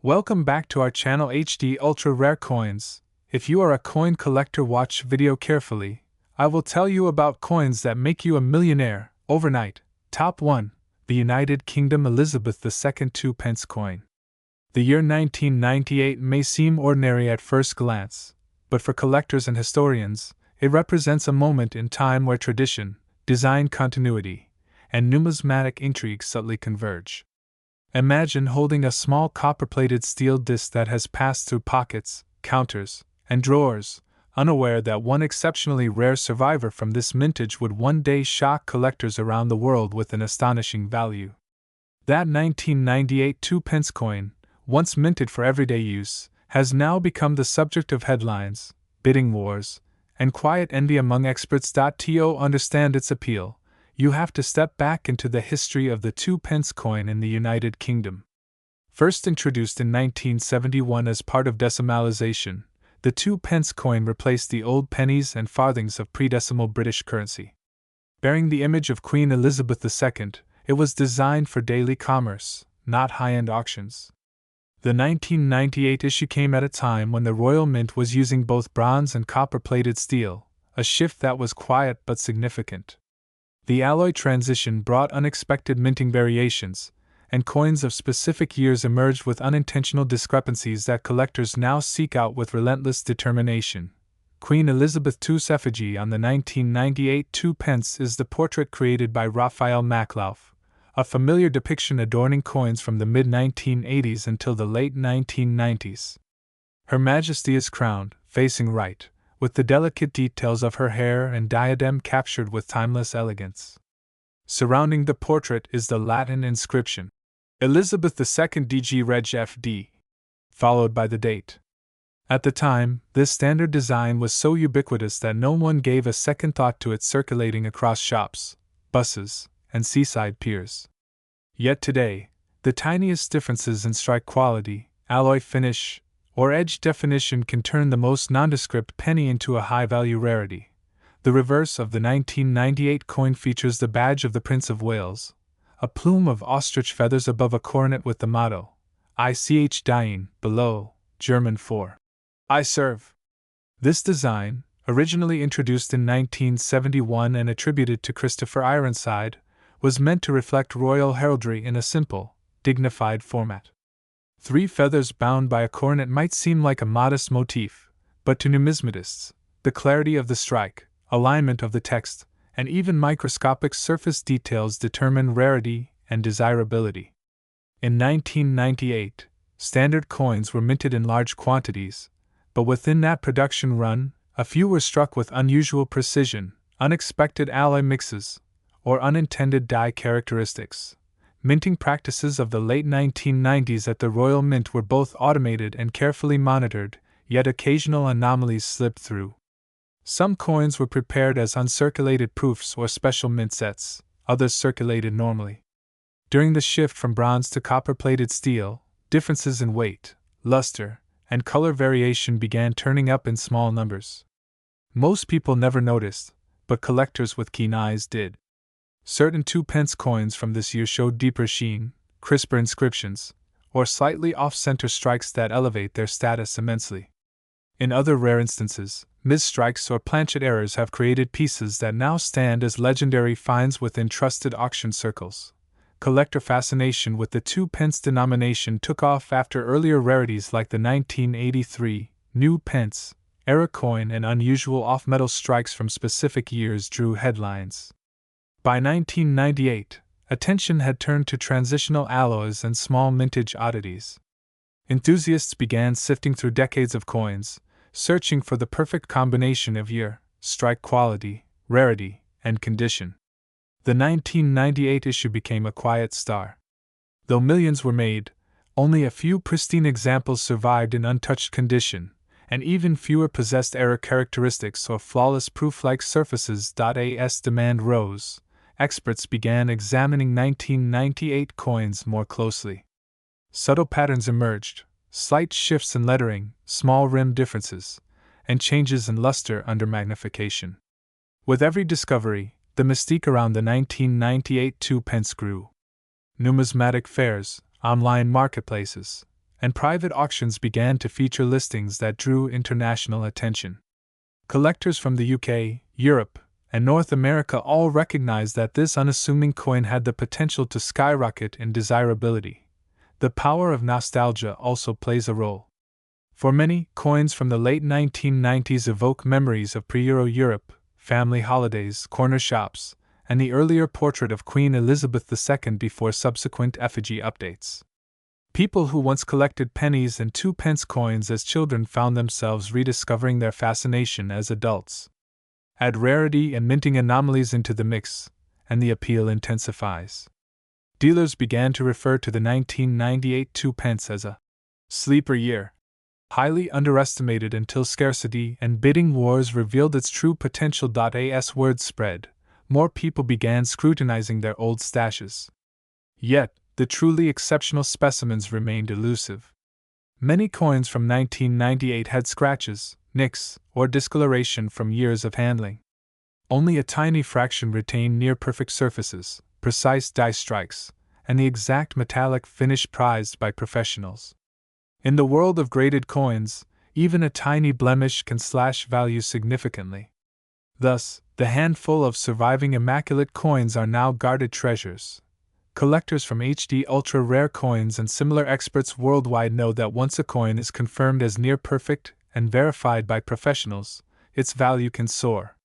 Welcome back to our channel HD Ultra Rare Coins. If you are a coin collector, watch video carefully. I will tell you about coins that make you a millionaire overnight. Top 1. The United Kingdom Elizabeth II 2 pence coin. The year 1998 may seem ordinary at first glance, but for collectors and historians, it represents a moment in time where tradition, design continuity, and numismatic intrigue subtly converge. Imagine holding a small copper-plated steel disc that has passed through pockets, counters, and drawers, unaware that one exceptionally rare survivor from this mintage would one day shock collectors around the world with an astonishing value. That 1998 2-pence coin, once minted for everyday use, has now become the subject of headlines, bidding wars, and quiet envy among experts. To understand its appeal, you have to step back into the history of the 2-pence coin in the United Kingdom. First introduced in 1971 as part of decimalisation, the 2-pence coin replaced the old pennies and farthings of pre-decimal British currency. Bearing the image of Queen Elizabeth II, it was designed for daily commerce, not high-end auctions. The 1998 issue came at a time when the Royal Mint was using both bronze and copper-plated steel, a shift that was quiet but significant. The alloy transition brought unexpected minting variations, and coins of specific years emerged with unintentional discrepancies that collectors now seek out with relentless determination. Queen Elizabeth II's effigy on the 1998 2-pence is the portrait created by Raphael Maklauf, a familiar depiction adorning coins from the mid-1980s until the late 1990s. Her Majesty is crowned, facing right, with the delicate details of her hair and diadem captured with timeless elegance. Surrounding the portrait is the Latin inscription, Elizabeth II DG Reg FD, followed by the date. At the time, this standard design was so ubiquitous that no one gave a second thought to it circulating across shops, buses, and seaside piers. Yet today, the tiniest differences in strike quality, alloy finish, or edge definition can turn the most nondescript penny into a high-value rarity. The reverse of the 1998 coin features the badge of the Prince of Wales, a plume of ostrich feathers above a coronet with the motto, Ich diene, below, German for I serve. This design, originally introduced in 1971 and attributed to Christopher Ironside, was meant to reflect royal heraldry in a simple, dignified format. 3 feathers bound by a coronet might seem like a modest motif, but to numismatists, the clarity of the strike, alignment of the text, and even microscopic surface details determine rarity and desirability. In 1998, standard coins were minted in large quantities, but within that production run, a few were struck with unusual precision, unexpected alloy mixes, or unintended die characteristics. Minting practices of the late 1990s at the Royal Mint were both automated and carefully monitored, yet occasional anomalies slipped through. Some coins were prepared as uncirculated proofs or special mint sets, others circulated normally. During the shift from bronze to copper-plated steel, differences in weight, luster, and color variation began turning up in small numbers. Most people never noticed, but collectors with keen eyes did. Certain 2-pence coins from this year showed deeper sheen, crisper inscriptions, or slightly off-center strikes that elevate their status immensely. In other rare instances, misstrikes or planchet errors have created pieces that now stand as legendary finds within trusted auction circles. Collector fascination with the 2-pence denomination took off after earlier rarities like the 1983 new pence era coin and unusual off-metal strikes from specific years drew headlines. By 1998, attention had turned to transitional alloys and small mintage oddities. Enthusiasts began sifting through decades of coins, searching for the perfect combination of year, strike quality, rarity, and condition. The 1998 issue became a quiet star. Though millions were made, only a few pristine examples survived in untouched condition, and even fewer possessed error characteristics or flawless proof-like surfaces. As demand rose, experts began examining 1998 coins more closely. Subtle patterns emerged, slight shifts in lettering, small rim differences, and changes in luster under magnification. With every discovery, the mystique around the 1998 2-pence grew. Numismatic fairs, online marketplaces, and private auctions began to feature listings that drew international attention. Collectors from the UK, Europe, and North America all recognized that this unassuming coin had the potential to skyrocket in desirability. The power of nostalgia also plays a role. For many, coins from the late 1990s evoke memories of pre-Euro Europe, family holidays, corner shops, and the earlier portrait of Queen Elizabeth II before subsequent effigy updates. People who once collected pennies and 2-pence coins as children found themselves rediscovering their fascination as adults. Add rarity and minting anomalies into the mix, and the appeal intensifies. Dealers began to refer to the 1998 2-pence as a sleeper year, highly underestimated until scarcity and bidding wars revealed its true potential. As word spread, more people began scrutinizing their old stashes. Yet, the truly exceptional specimens remained elusive. Many coins from 1998 had scratches, nicks, or discoloration from years of handling. Only a tiny fraction retained near-perfect surfaces, precise die strikes, and the exact metallic finish prized by professionals. In the world of graded coins, even a tiny blemish can slash value significantly. Thus, the handful of surviving immaculate coins are now guarded treasures. Collectors from HD ultra-rare coins and similar experts worldwide know that once a coin is confirmed as near-perfect and verified by professionals, its value can soar.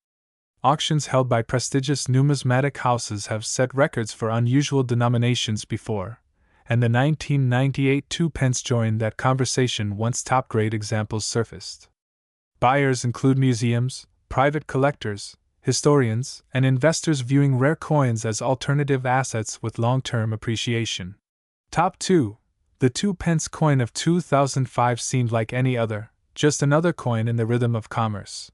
Auctions held by prestigious numismatic houses have set records for unusual denominations before, and the 1998 2-pence joined that conversation once top-grade examples surfaced. Buyers include museums, private collectors, historians, and investors viewing rare coins as alternative assets with long-term appreciation. Top 2. The 2-pence coin of 2005 seemed like any other, just another coin in the rhythm of commerce.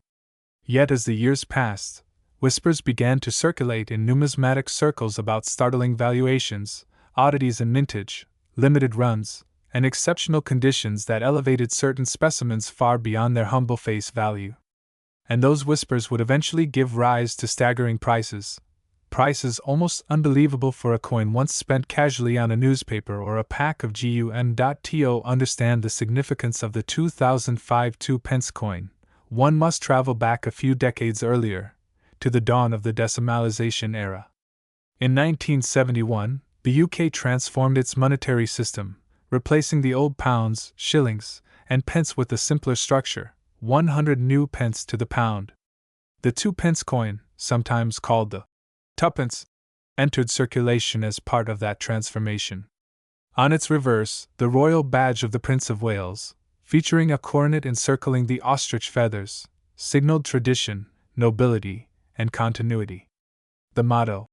Yet as the years passed, whispers began to circulate in numismatic circles about startling valuations, oddities in mintage, limited runs, and exceptional conditions that elevated certain specimens far beyond their humble face value. And those whispers would eventually give rise to staggering prices almost unbelievable for a coin once spent casually on a newspaper or a pack of gum.to understand the significance of the 2005 2-pence coin. One must travel back a few decades earlier, to the dawn of the decimalization era. In 1971, the UK transformed its monetary system, replacing the old pounds, shillings, and pence with a simpler structure, 100 new pence to the pound. The 2-pence coin, sometimes called the tuppence, entered circulation as part of that transformation. On its reverse, the royal badge of the Prince of Wales, featuring a coronet encircling the ostrich feathers, signaled tradition, nobility, and continuity. The motto,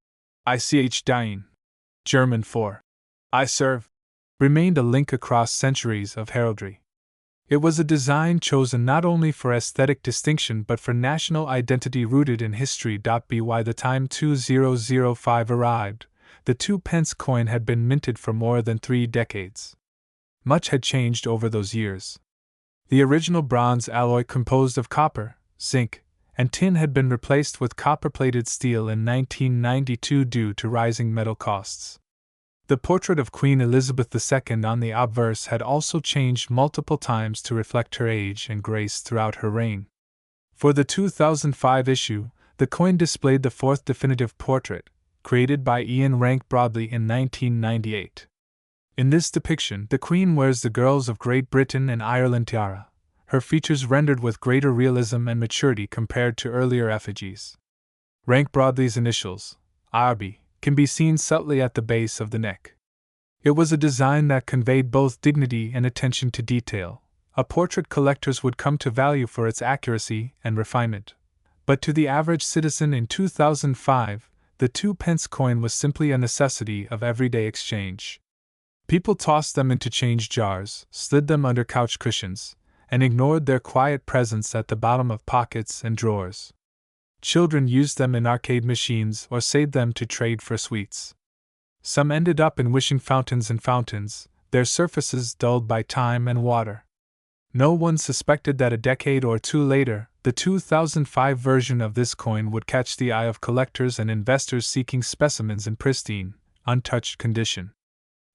Ich diene, German for I serve, remained a link across centuries of heraldry. It was a design chosen not only for aesthetic distinction but for national identity rooted in history. By the time 2005 arrived, the 2-pence coin had been minted for more than 3 decades. Much had changed over those years. The original bronze alloy composed of copper, zinc, and tin had been replaced with copper-plated steel in 1992 due to rising metal costs. The portrait of Queen Elizabeth II on the obverse had also changed multiple times to reflect her age and grace throughout her reign. For the 2005 issue, the coin displayed the 4th definitive portrait, created by Ian Rank Broadley in 1998. In this depiction, the Queen wears the Girls of Great Britain and Ireland tiara, her features rendered with greater realism and maturity compared to earlier effigies. Rank Broadley's initials, IRB, can be seen subtly at the base of the neck. It was a design that conveyed both dignity and attention to detail, a portrait collectors would come to value for its accuracy and refinement. But to the average citizen in 2005, the 2-pence coin was simply a necessity of everyday exchange. People tossed them into change jars, slid them under couch cushions, and ignored their quiet presence at the bottom of pockets and drawers. Children used them in arcade machines or saved them to trade for sweets. Some ended up in wishing fountains and fountains, their surfaces dulled by time and water. No one suspected that a decade or two later, the 2005 version of this coin would catch the eye of collectors and investors seeking specimens in pristine, untouched condition.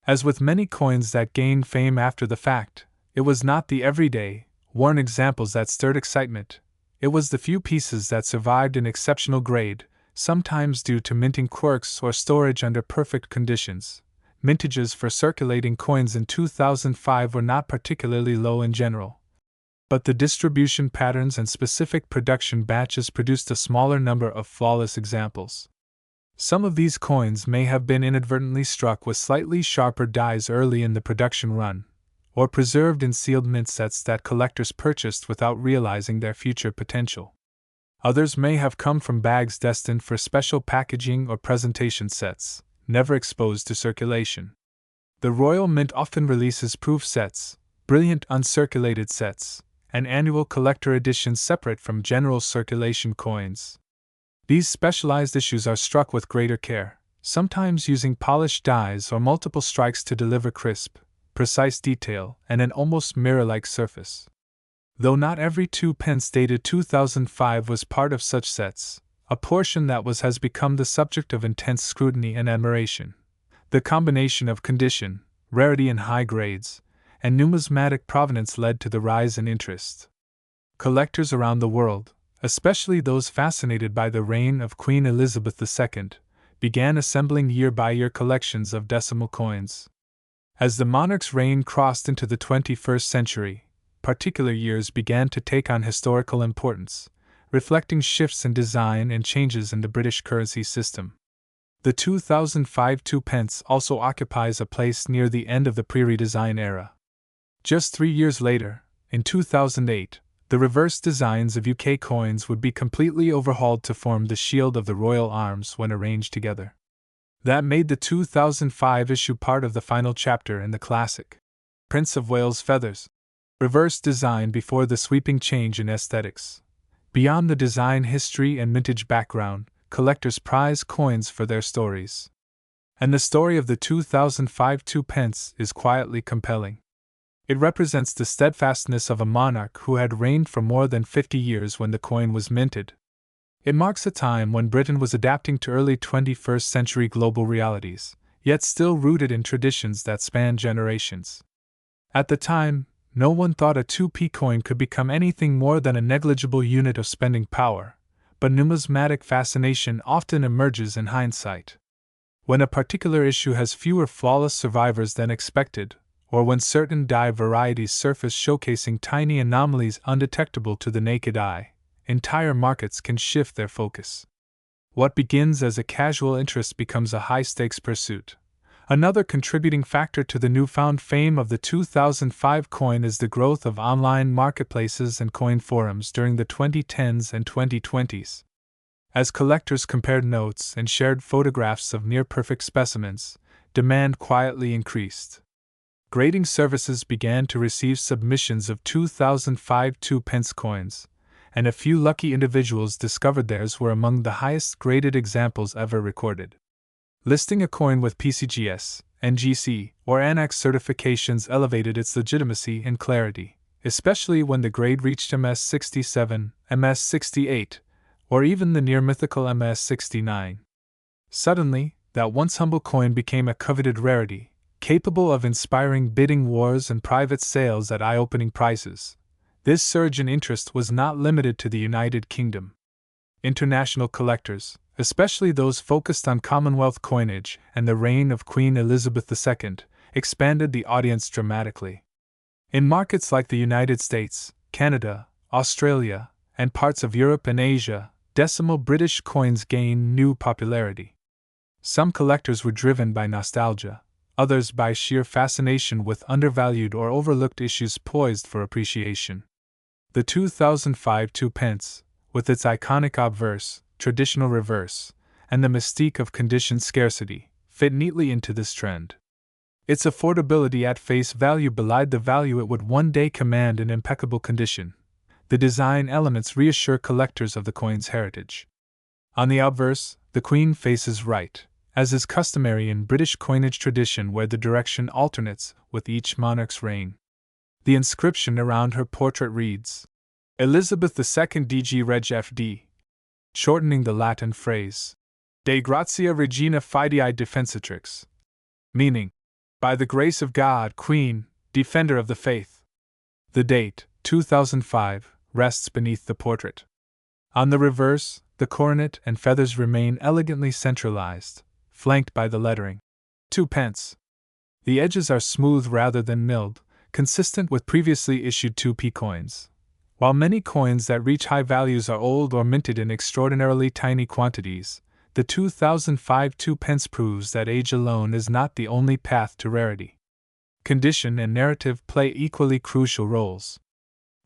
As with many coins that gain fame after the fact, it was not the everyday, worn examples that stirred excitement. It was the few pieces that survived in exceptional grade, sometimes due to minting quirks or storage under perfect conditions. Mintages for circulating coins in 2005 were not particularly low in general, but the distribution patterns and specific production batches produced a smaller number of flawless examples. Some of these coins may have been inadvertently struck with slightly sharper dies early in the production run, or preserved in sealed mint sets that collectors purchased without realizing their future potential. Others may have come from bags destined for special packaging or presentation sets, never exposed to circulation. The Royal Mint often releases proof sets, brilliant uncirculated sets, and annual collector editions separate from general circulation coins. These specialized issues are struck with greater care, sometimes using polished dies or multiple strikes to deliver crisp, precise detail and an almost mirror-like surface. Though not every 2 pence dated 2005 was part of such sets, a portion that has become the subject of intense scrutiny and admiration. The combination of condition, rarity in high grades, and numismatic provenance led to the rise in interest. Collectors around the world, especially those fascinated by the reign of Queen Elizabeth II, began assembling year-by-year collections of decimal coins. As the monarch's reign crossed into the 21st century, particular years began to take on historical importance, reflecting shifts in design and changes in the British currency system. The 2005 2 pence also occupies a place near the end of the pre-redesign era. Just 3 years later, in 2008, the reverse designs of UK coins would be completely overhauled to form the shield of the royal arms when arranged together. That made the 2005 issue part of the final chapter in the classic Prince of Wales feathers reverse design before the sweeping change in aesthetics. Beyond the design history and mintage background, collectors prize coins for their stories. And the story of the 2005 2 pence is quietly compelling. It represents the steadfastness of a monarch who had reigned for more than 50 years when the coin was minted. It marks a time when Britain was adapting to early 21st century global realities, yet still rooted in traditions that span generations. At the time, no one thought a 2p coin could become anything more than a negligible unit of spending power, but numismatic fascination often emerges in hindsight. When a particular issue has fewer flawless survivors than expected, or when certain die varieties surface showcasing tiny anomalies undetectable to the naked eye, entire markets can shift their focus. What begins as a casual interest becomes a high-stakes pursuit. Another contributing factor to the newfound fame of the 2005 coin is the growth of online marketplaces and coin forums during the 2010s and 2020s. As collectors compared notes and shared photographs of near-perfect specimens, demand quietly increased. Grading services began to receive submissions of 2005 2 pence coins, and a few lucky individuals discovered theirs were among the highest graded examples ever recorded. Listing a coin with PCGS, NGC, or Annex certifications elevated its legitimacy and clarity, especially when the grade reached MS67, MS68, or even the near-mythical MS69. Suddenly, that once humble coin became a coveted rarity, capable of inspiring bidding wars and private sales at eye-opening prices. This surge in interest was not limited to the United Kingdom. International collectors, especially those focused on Commonwealth coinage and the reign of Queen Elizabeth II, expanded the audience dramatically. In markets like the United States, Canada, Australia, and parts of Europe and Asia, decimal British coins gained new popularity. Some collectors were driven by nostalgia, others by sheer fascination with undervalued or overlooked issues poised for appreciation. The 2005 2 pence, with its iconic obverse, traditional reverse, and the mystique of conditioned scarcity, fit neatly into this trend. Its affordability at face value belied the value it would one day command in impeccable condition. The design elements reassure collectors of the coin's heritage. On the obverse, the Queen faces right, as is customary in British coinage tradition where the direction alternates with each monarch's reign. The inscription around her portrait reads, Elizabeth II DG Reg FD, shortening the Latin phrase, De Gratia Regina Fidei Defensatrix, meaning, By the grace of God, Queen, Defender of the Faith. The date, 2005, rests beneath the portrait. On the reverse, the coronet and feathers remain elegantly centralized, flanked by the lettering 2 pence. The edges are smooth rather than milled, consistent with previously issued 2p coins. While many coins that reach high values are old or minted in extraordinarily tiny quantities, the 2005 2 pence proves that age alone is not the only path to rarity. Condition and narrative play equally crucial roles.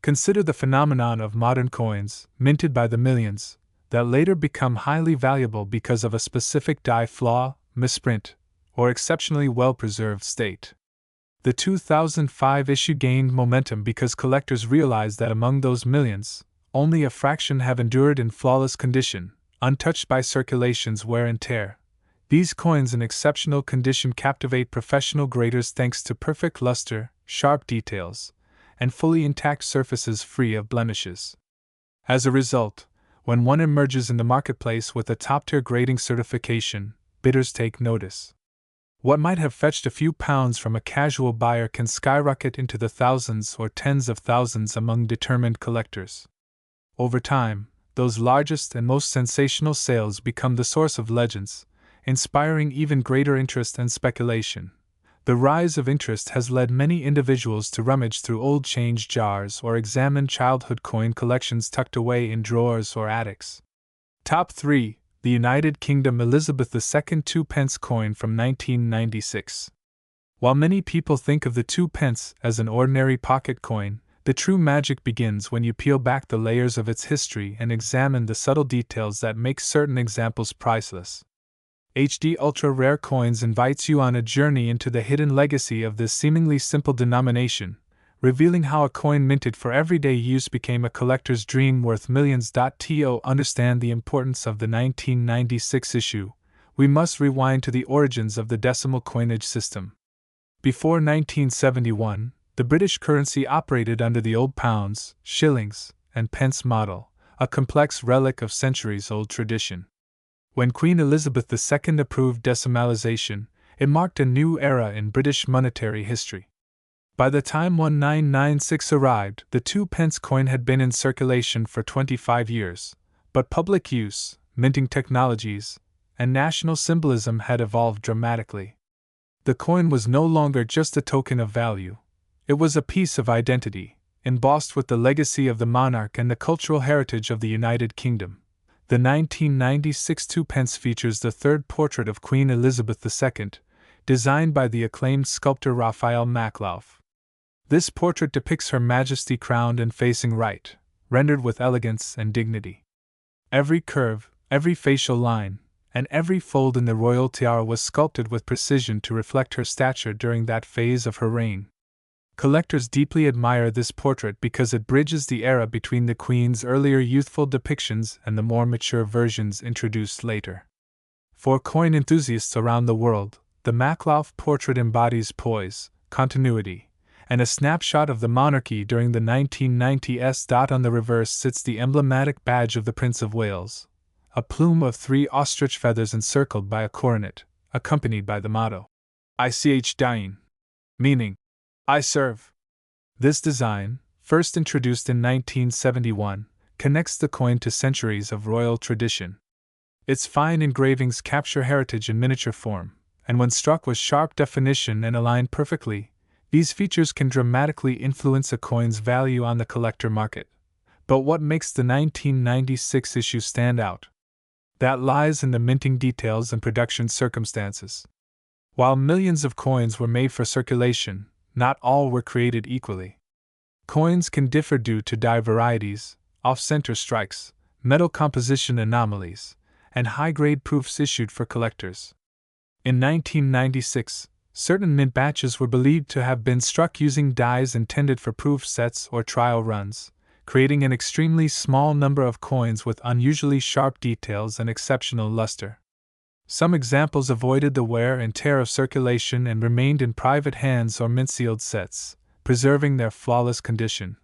Consider the phenomenon of modern coins, minted by the millions, that later become highly valuable because of a specific die flaw, misprint, or exceptionally well-preserved state. The 2005 issue gained momentum because collectors realized that among those millions, only a fraction have endured in flawless condition, untouched by circulation's wear and tear. These coins in exceptional condition captivate professional graders thanks to perfect luster, sharp details, and fully intact surfaces free of blemishes. As a result, when one emerges in the marketplace with a top-tier grading certification, bidders take notice. What might have fetched a few pounds from a casual buyer can skyrocket into the thousands or tens of thousands among determined collectors. Over time, those largest and most sensational sales become the source of legends, inspiring even greater interest and speculation. The rise of interest has led many individuals to rummage through old change jars or examine childhood coin collections tucked away in drawers or attics. Top 3. The United Kingdom Elizabeth II 2 pence coin from 1996. While many people think of the 2 pence as an ordinary pocket coin, the true magic begins when you peel back the layers of its history and examine the subtle details that make certain examples priceless. HD Ultra Rare Coins invites you on a journey into the hidden legacy of this seemingly simple denomination, revealing how a coin minted for everyday use became a collector's dream worth millions. To understand the importance of the 1996 issue, we must rewind to the origins of the decimal coinage system. Before 1971, the British currency operated under the old pounds, shillings, and pence model, a complex relic of centuries-old tradition. When Queen Elizabeth II approved decimalisation, it marked a new era in British monetary history. By the time 1996 arrived, the 2 pence coin had been in circulation for 25 years, but public use, minting technologies, and national symbolism had evolved dramatically. The coin was no longer just a token of value. It was a piece of identity, embossed with the legacy of the monarch and the cultural heritage of the United Kingdom. The 1996 2 pence features the third portrait of Queen Elizabeth II, designed by the acclaimed sculptor Raphael Maklauf. This portrait depicts Her Majesty crowned and facing right, rendered with elegance and dignity. Every curve, every facial line, and every fold in the royal tiara was sculpted with precision to reflect her stature during that phase of her reign. Collectors deeply admire this portrait because it bridges the era between the Queen's earlier youthful depictions and the more mature versions introduced later. For coin enthusiasts around the world, the Maklauf portrait embodies poise, continuity, and a snapshot of the monarchy during the 1990s. On the reverse sits the emblematic badge of the Prince of Wales, a plume of 3 ostrich feathers encircled by a coronet, accompanied by the motto, Ich dien, meaning, I serve. This design, first introduced in 1971, connects the coin to centuries of royal tradition. Its fine engravings capture heritage in miniature form, and when struck with sharp definition and aligned perfectly, these features can dramatically influence a coin's value on the collector market. But what makes the 1996 issue stand out? That lies in the minting details and production circumstances. While millions of coins were made for circulation, not all were created equally. Coins can differ due to die varieties, off-center strikes, metal composition anomalies, and high-grade proofs issued for collectors. In 1996, certain mint batches were believed to have been struck using dies intended for proof sets or trial runs, creating an extremely small number of coins with unusually sharp details and exceptional luster. Some examples avoided the wear and tear of circulation and remained in private hands or mint-sealed sets, preserving their flawless condition.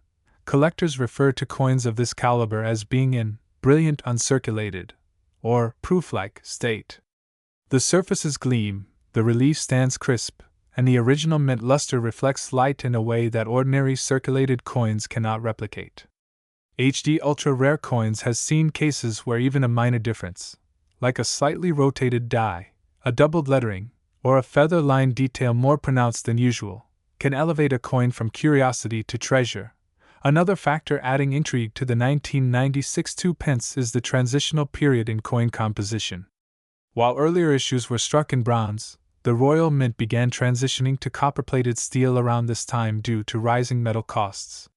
Collectors refer to coins of this caliber as being in brilliant uncirculated, or proof-like, state. The surfaces gleam, the relief stands crisp, and the original mint luster reflects light in a way that ordinary circulated coins cannot replicate. HD ultra rare coins has seen cases where even a minor difference, like a slightly rotated die, a doubled lettering, or a feather-lined detail more pronounced than usual, can elevate a coin from curiosity to treasure. Another factor adding intrigue to the 1996 2p is the transitional period in coin composition. While earlier issues were struck in bronze, the Royal Mint began transitioning to copper-plated steel around this time due to rising metal costs.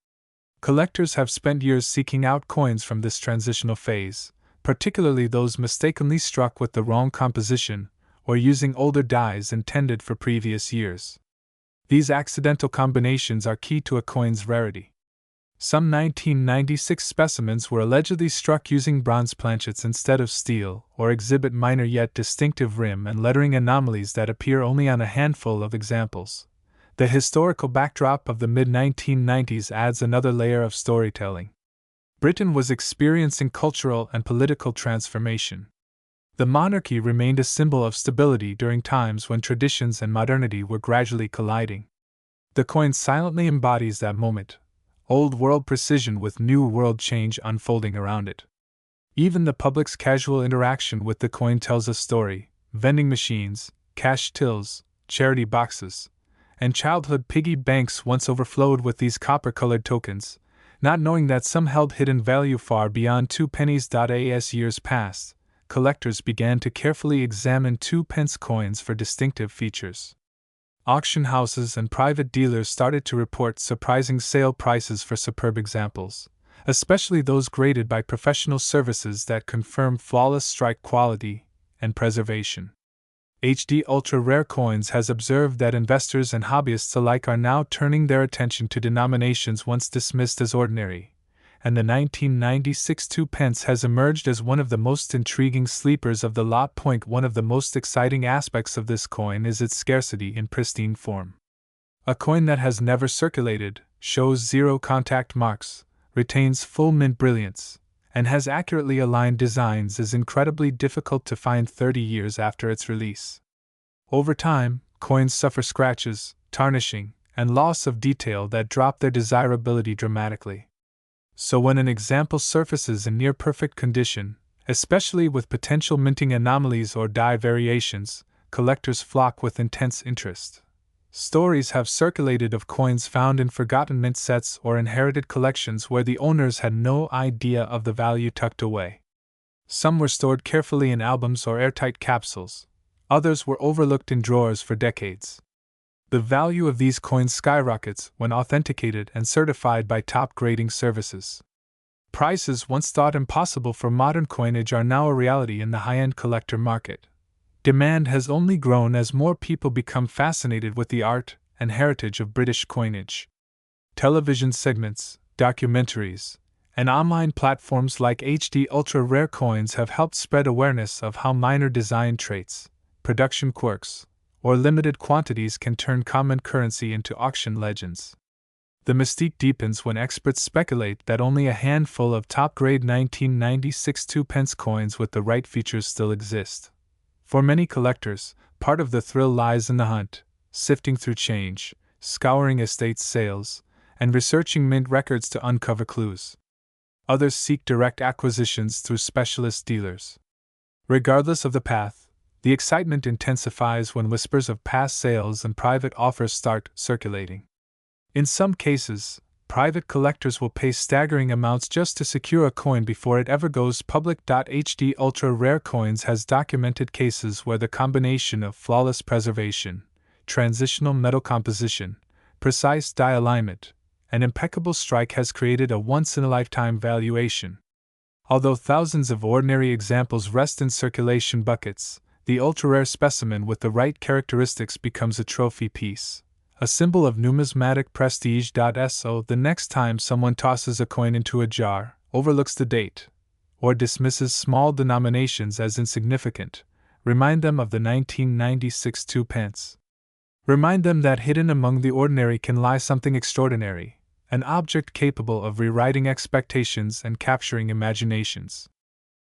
Collectors have spent years seeking out coins from this transitional phase, particularly those mistakenly struck with the wrong composition or using older dies intended for previous years. These accidental combinations are key to a coin's rarity. Some 1996 specimens were allegedly struck using bronze planchets instead of steel, or exhibit minor yet distinctive rim and lettering anomalies that appear only on a handful of examples. The historical backdrop of the mid-1990s adds another layer of storytelling. Britain was experiencing cultural and political transformation. The monarchy remained a symbol of stability during times when traditions and modernity were gradually colliding. The coin silently embodies that moment, old world precision with new world change unfolding around it. Even the public's casual interaction with the coin tells a story. Vending machines, cash tills, charity boxes, and childhood piggy banks once overflowed with these copper-colored tokens, not knowing that some held hidden value far beyond 2 pennies. As years passed, collectors began to carefully examine 2p coins for distinctive features. Auction houses and private dealers started to report surprising sale prices for superb examples, especially those graded by professional services that confirm flawless strike quality and preservation. HD Ultra Rare Coins has observed that investors and hobbyists alike are now turning their attention to denominations once dismissed as ordinary, and the 1996 2p has emerged as one of the most intriguing sleepers of the lot. One of the most exciting aspects of this coin is its scarcity in pristine form. A coin that has never circulated, shows zero contact marks, retains full mint brilliance, and has accurately aligned designs is incredibly difficult to find 30 years after its release. Over time, coins suffer scratches, tarnishing, and loss of detail that drop their desirability dramatically. So when an example surfaces in near-perfect condition, especially with potential minting anomalies or die variations, collectors flock with intense interest. Stories have circulated of coins found in forgotten mint sets or inherited collections where the owners had no idea of the value tucked away. Some were stored carefully in albums or airtight capsules. Others were overlooked in drawers for decades. The value of these coins skyrockets when authenticated and certified by top grading services. Prices once thought impossible for modern coinage are now a reality in the high-end collector market. Demand has only grown as more people become fascinated with the art and heritage of British coinage. Television segments, documentaries, and online platforms like HD Ultra Rare Coins have helped spread awareness of how minor design traits, production quirks, or limited quantities can turn common currency into auction legends. The mystique deepens when experts speculate that only a handful of top-grade 1996 2p coins with the right features still exist. For many collectors, part of the thrill lies in the hunt, sifting through change, scouring estate sales, and researching mint records to uncover clues. Others seek direct acquisitions through specialist dealers. Regardless of the path, the excitement intensifies when whispers of past sales and private offers start circulating. In some cases, private collectors will pay staggering amounts just to secure a coin before it ever goes public. HD Ultra Rare Coins has documented cases where the combination of flawless preservation, transitional metal composition, precise die alignment, and impeccable strike has created a once-in-a-lifetime valuation. Although thousands of ordinary examples rest in circulation buckets, the ultra-rare specimen with the right characteristics becomes a trophy piece, a symbol of numismatic prestige. So the next time someone tosses a coin into a jar, overlooks the date, or dismisses small denominations as insignificant, remind them of the 1996 2p. Remind them that hidden among the ordinary can lie something extraordinary, an object capable of rewriting expectations and capturing imaginations.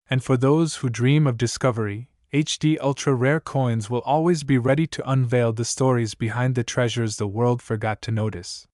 And for those who dream of discovery, HD ultra rare coins will always be ready to unveil the stories behind the treasures the world forgot to notice.